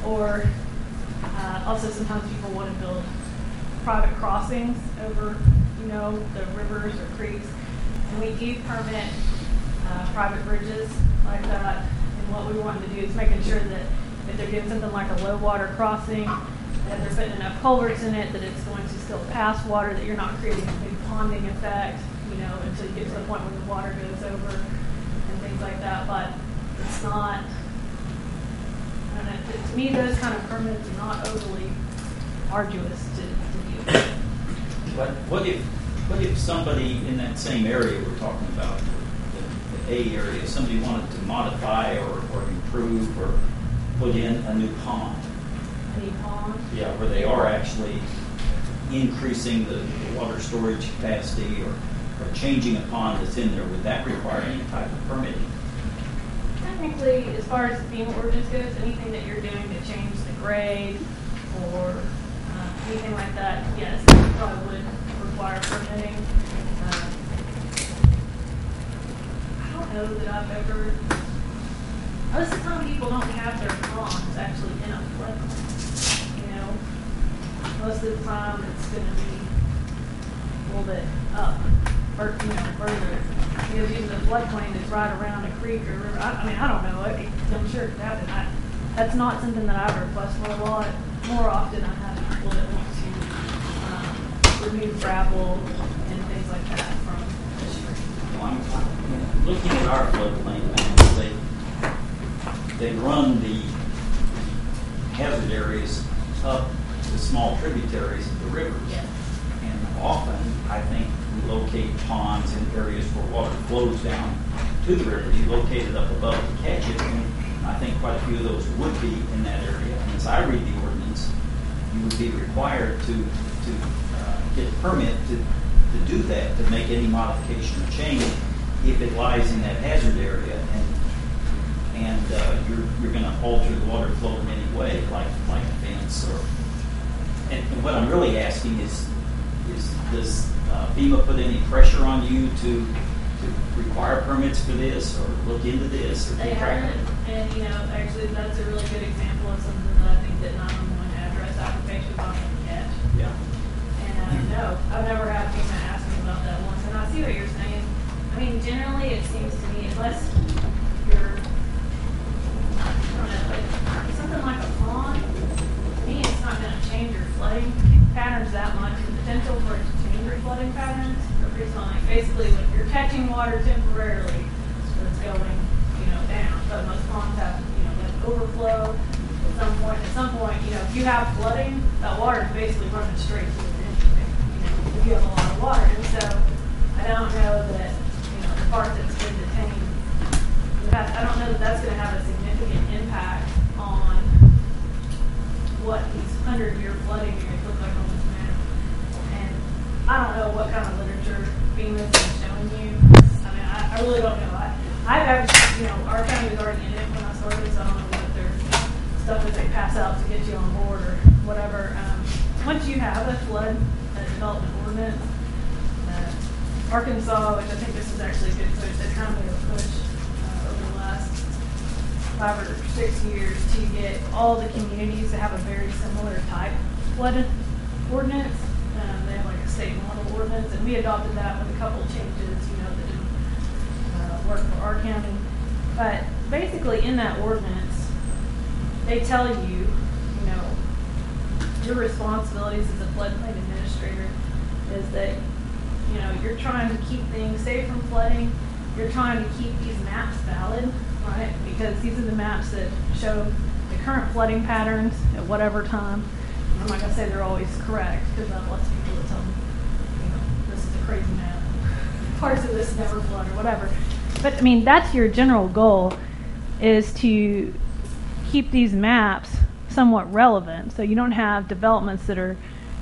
or also sometimes people want to build private crossings over, the rivers or creeks. And we do permit private bridges like that. And what we want to do is making sure that if they're doing something like a low water crossing, that they're putting enough culverts in it that it's going to still pass water, that you're not creating a big ponding effect, until you get to the point where the water goes over and things like that. But it's not, I don't know, to me those kind of permits are not overly arduous to do. But what if somebody in that same area we're talking about, the A area, somebody wanted to modify or improve or put in a new pond? A new pond? Yeah, where they are actually increasing the water storage capacity or changing a pond that's in there. Would that require any type of permitting? Technically, as far as the FEMA ordinance goes, anything that you're doing to change the grade or anything like that, yes, it probably would require permitting. I don't know that I've ever. Most of the time, people don't have their ponds actually in a floodplain. Most of the time, it's going to be a little bit up, or further. Because even the floodplain is right around a creek or river. I don't know. I'm sure it could happen. That's not something that I request for a lot. More often, I have people that want to remove gravel and things like that from the stream. Well, I'm looking at our floodplain maps. They run the hazard areas up to small tributaries of the rivers. Yes. And often, I think, we locate ponds in areas where water flows down to the river. You locate it up above to catch it, and I think quite a few of those would be in that area. And as I read the ordinance, you would be required to get a permit to do that, to make any modification or change if it lies in that hazard area, and you're going to alter the water flow in any way, like a fence or. And what I'm really asking is does FEMA put any pressure on you to require permits for this or look into this? Or they haven't, and actually that's a really good example of something that I think that 911 address applications on the catch. Yeah. And no, I've never had FEMA ask me about that once. And I see what you're saying. I mean, generally it seems to me, unless you're, I don't know, like something like a pond, to me it's not going to change your flooding patterns that much. The potential for it to change your flooding patterns are pretty small. Like basically, when you're catching water temporarily, so it's going, down. But most ponds have, that overflow at some point. At some point, if you have flooding, that water is basically running straight to the ditch. If you have a lot of water, and so I don't know that the part that's been detained. I don't know that that's going to have a significant impact on what these 100-year flooding areas look like on this map. And I don't know what kind of literature FEMA's been showing you. I mean, I really don't know. I've actually, our county was already in it when I started, so I don't know what their stuff that they pass out to get you on board or whatever. Once you have a flood development ordinance, Arkansas, which I think this is actually a good push, they kind of made a push over the last 5 or 6 years to get all the communities to have a very similar type flood ordinance. They have like a state model ordinance, and we adopted that with a couple of changes, that didn't work for our county. But basically in that ordinance, they tell you, your responsibilities as a floodplain administrator is that, you're trying to keep things safe from flooding. You're trying to keep these maps valid, right? Because these are the maps that show the current flooding patterns at whatever time. I'm not going to say they're always correct, because I have lots of people that tell me, this is a crazy map. Parts of this never flood or whatever. But, I mean, that's your general goal, is to keep these maps somewhat relevant, so you don't have developments that are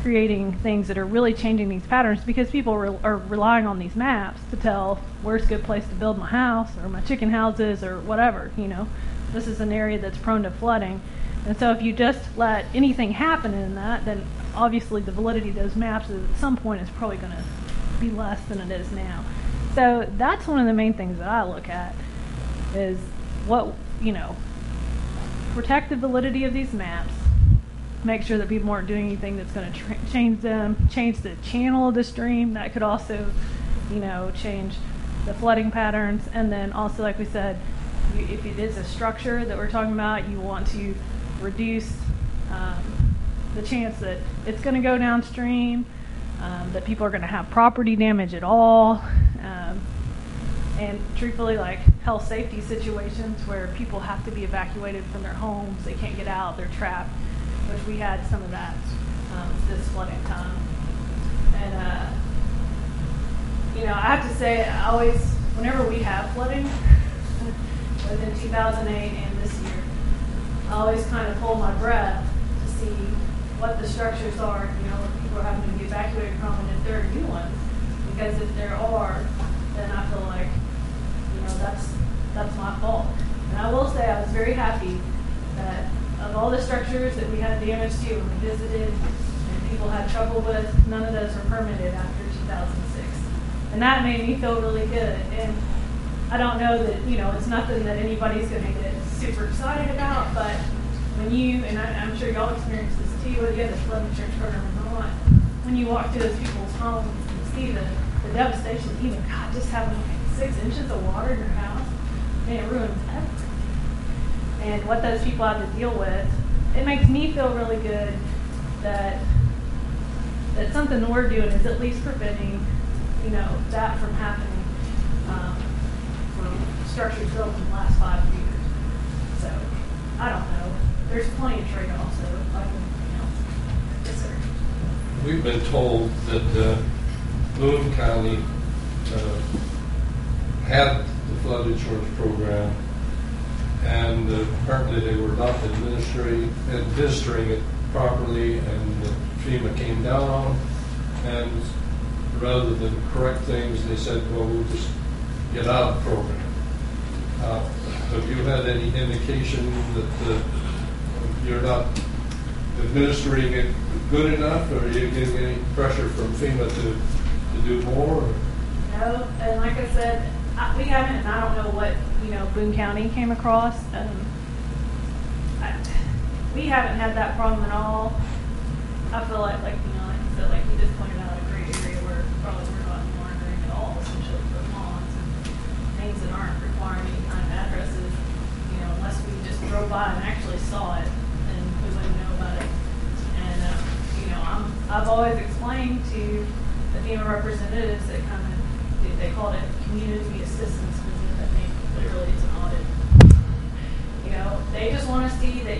creating things that are really changing these patterns, because people are relying on these maps to tell where's a good place to build my house or my chicken houses or whatever. This is an area that's prone to flooding, and so if you just let anything happen in that, then obviously the validity of those maps at some point is probably going to be less than it is now. So that's one of the main things that I look at, is what protect the validity of these maps, make sure that people aren't doing anything that's going to change the channel of the stream. That could also, change the flooding patterns. And then also, like we said, if it is a structure that we're talking about, you want to reduce the chance that it's going to go downstream, that people are going to have property damage at all, and truthfully, like health safety situations where people have to be evacuated from their homes, they can't get out, they're trapped, which we had some of that this flooding time. And I have to say, whenever we have flooding, within 2008 and this year, I always kind of hold my breath to see what the structures are, what people are having to be evacuated from, and if there are new ones. Because if there are, then I feel like, that's my fault. And I will say I was very happy that of all the structures that we had damage to when we visited and people had trouble with, none of those were permitted after 2006. And that made me feel really good. And I don't know that, it's nothing that anybody's going to get super excited about, but when and I'm sure y'all experienced this too, with the flood insurance program in Vermont, when you walk to those people's homes and see the devastation, even just having 6 inches of water in your house, and it ruins everything. And what those people have to deal with, it makes me feel really good that something we're doing is at least preventing, that from happening from structures built in the last 5 years. So, I don't know. There's plenty of trade-offs, so like anything else. Yes, sir. We've been told that Boone County had the flood insurance program, and apparently they were not administering it properly, and FEMA came down on them, and rather than correct things, they said, well, we'll just get out of the program. Have you had any indication that you're not administering it good enough, or are you getting any pressure from FEMA to do more? Or? No, and like I said, we haven't, and I don't know what, Boone County came across. We haven't had that problem at all. I feel like you said, like you just pointed out, a great area where probably we're not monitoring at all, essentially, for ponds and things that aren't requiring any kind of addresses, unless we just drove by and actually saw it, then we wouldn't know about it. And, I've always explained to the FEMA representatives that they called it community assistance visit. I think literally it's an audit. They just want to see that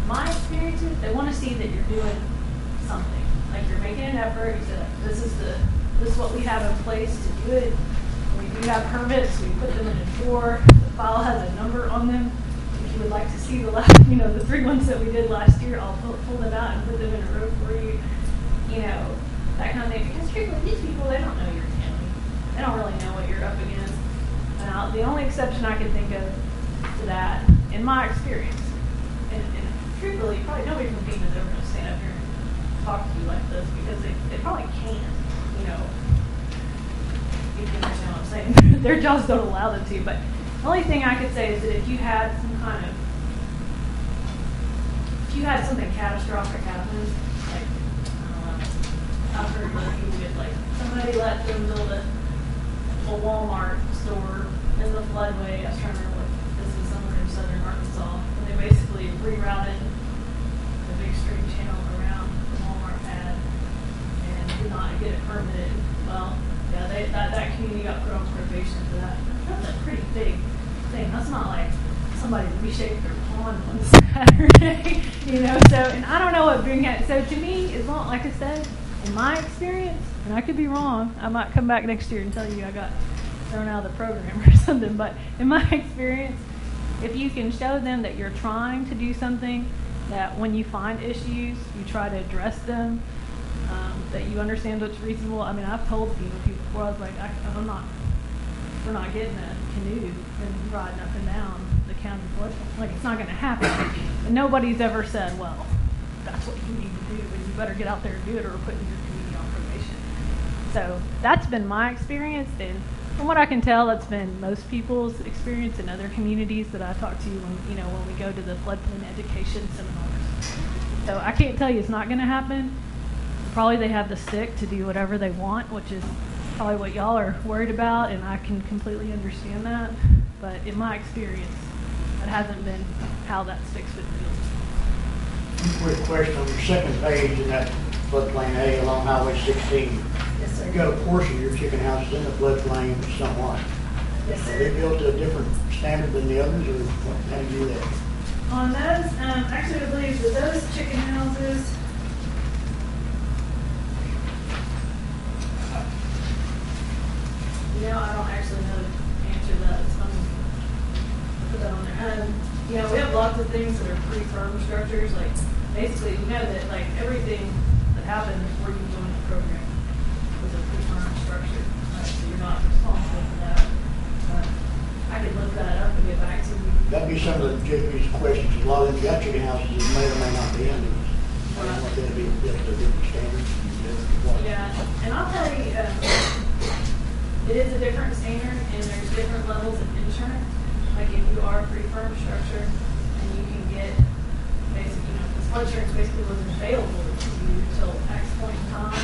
my experience is they want to see that you're doing something. Like you're making an effort. You said, like, this is what we have in place to do it. We do have permits. We put them in a drawer. The file has a number on them. If you would like to see the 3 ones that we did last year, I'll pull them out and put them in a row for you. That kind of thing. Because these people, they don't know your county. They don't really know what you're up against. And the only exception I can think of to that, in my experience, and truthfully, probably nobody from FEMA is ever going to stand up here and talk to you like this because they probably can't, if you understand what I'm saying. Their jobs don't allow them to. But the only thing I could say is that if you had something catastrophic happen, like, I've heard of people get, like, somebody let them build a Walmart store in the floodway. I was trying to remember this was somewhere in southern Arkansas. And they basically rerouted the big stream channel around the Walmart pad and did not get it permitted. Well, yeah, that community got put on probation for that. That's a pretty big thing. That's not like somebody reshaped their pond on Saturday, So, and I don't know what Boone County. So to me, as long, like I said, in my experience, and I could be wrong, I might come back next year and tell you I got thrown out of the program or something, but in my experience, if you can show them that you're trying to do something, that when you find issues, you try to address them, that you understand what's reasonable. I mean, I've told people before, I was like, we're not getting a canoe and riding up and down the county floodplain. Like, it's not going to happen. And nobody's ever said, well, that's what you need to do, and you better get out there and do it, or we're putting your community on probation. So that's been my experience, and From what I can tell, that's been most people's experience in other communities that I talk to when we go to the floodplain education seminars. So I can't tell you it's not going to happen. Probably they have the stick to do whatever they want, which is probably what y'all are worried about, and I can completely understand that. But in my experience, that hasn't been how that stick's been used. Quick question on your second page in that floodplain A along Highway 16. Yes, sir. You got a portion of your chicken houses in the floodplain somewhat. Yes, Are they built to a different standard than the others, or how do you do that? On those, actually, I believe that those chicken houses, I don't actually know the answer to that. So I'm gonna put that on there. We have lots of things that are pre-firm structures. Like, basically, we know that like everything that happened before you joined the program was a pre-firm structure. Right? So you're not responsible for that. I could look that up and get back to you. That'd be some of the JP's questions. A lot of them got chicken houses that may or may not be in these. I don't know if they'd be built to a different standard. Yeah, and I'll tell you, it is a different standard, and there's different levels of insurance. Like if you are a pre-firm structure, and you can get basically, because flood insurance basically wasn't available to you until X point in time,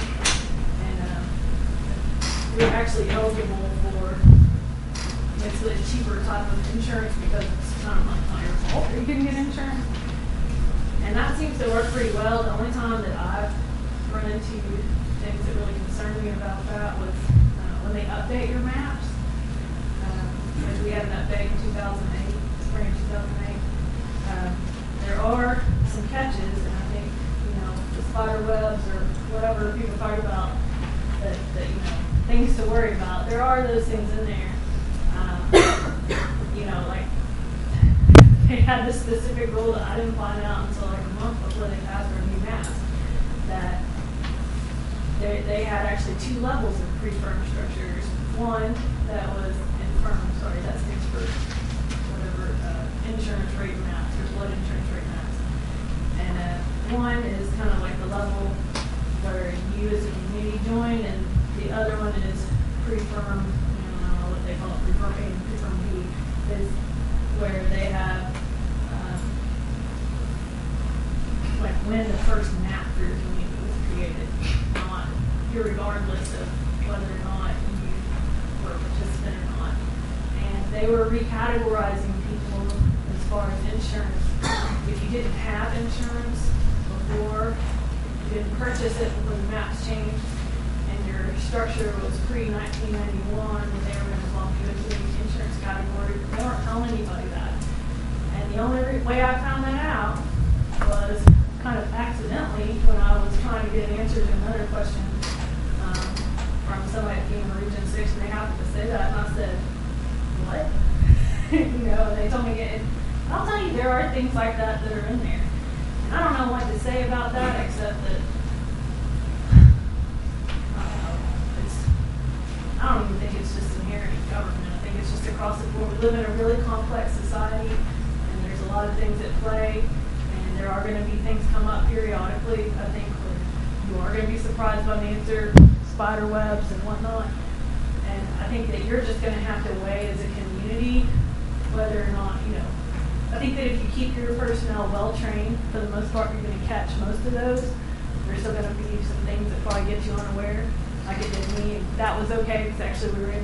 and you're actually eligible for basically a cheaper type of insurance because it's kind of like not your fault that you didn't get insurance. And that seems to work pretty well. The only time that I've run into things that really concern me about that was when they update your maps. Because we had an update in 2008, spring of 2008. There are some catches, and I think, the spider webs or whatever people talk about that things to worry about. There are those things in there. Like they had this specific rule that I didn't find out until like a month before they passed their new maps, that they had actually two levels of pre-firm structures. One that was infirm, that stands for whatever insurance rate maps or flood insurance rate maps. And one is kind of like the level where you as a community join, and the other one is pre-firm. I don't know what they call it, pre-firm A and pre-firm B, is where they have like when the first map for your community was created, not irregardless of whether or not you were a participant or not. And they were recategorizing people as far as insurance. If you didn't have insurance before, you didn't purchase it before the maps changed, and your structure was pre-1991, when they were going to lump you into the insurance category, they weren't telling anybody that. And the only way I found that out was kind of accidentally when I was trying to get an answer to another question from somebody at FEMA Region 6, and they happened to say that, and I said, what? And they told me, and I'll tell you, there are things like that are in there. And I don't know what to say about that, except that, I don't even think it's just inherent in government. I think it's just across the board. We live in a really complex society, and there's a lot of things at play, and there are going to be things come up periodically. I think you are going to be surprised by the answer, spider webs and whatnot. And I think that you're just going to have to weigh as a community whether or not, I think that if you keep your personnel well trained, for the most part, you're going to catch most of those. There's still going to be some things that probably get you unaware. Like it did me, and that was okay because actually we were able